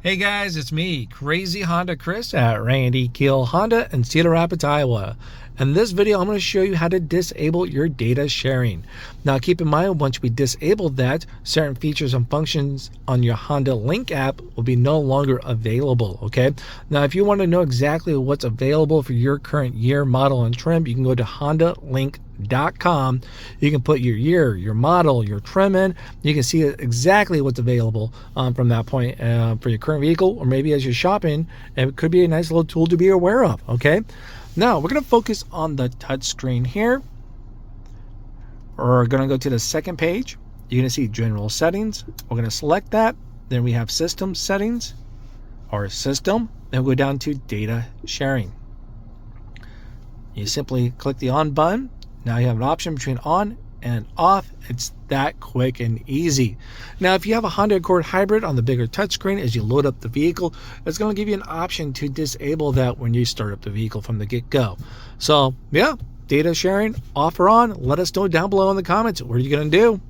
Hey guys, it's me, Crazy Honda Chris at Randy Kuehl Honda in Cedar Rapids, Iowa. In this video, I'm going to show you how to disable your data sharing. Now keep in mind, once we disable that, certain features and functions on your Honda Link app will be no longer available, okay? Now if you want to know exactly what's available for your current year, model, and trim, you can go to HondaLink.com. You can put your year, your model, your trim in. You can see exactly what's available from that point for your current vehicle, or maybe as you're shopping. It could be a nice little tool to be aware of, okay? Now we're going to focus on the touch screen here. We're going to go to the second page. You're going to see general settings. We're going to select that. Then we have system settings or system. Then we'll go down to data sharing. You simply click the on button. Now you have an option between on and off. It's that quick and easy. Now if you have a Honda Accord Hybrid on the bigger touchscreen, as you load up the vehicle, it's going to give you an option to disable that when you start up the vehicle from the get-go. So yeah, data sharing off or on, let us know down below in the comments. What are you going to do?